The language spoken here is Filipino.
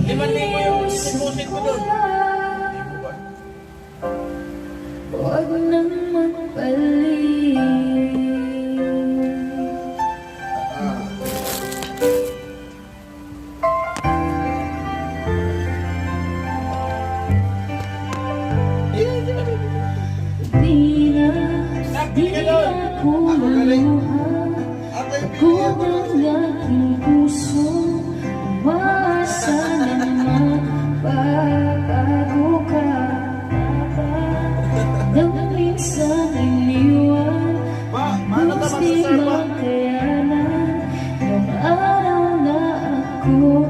5,000 yung deposit ko doon. Huwag nang magpalit. Di na ako maluha kung ang aking puso umaasa na magbabago ka. Nang minsan iniwan, mas di makayanan. Nung araw na ako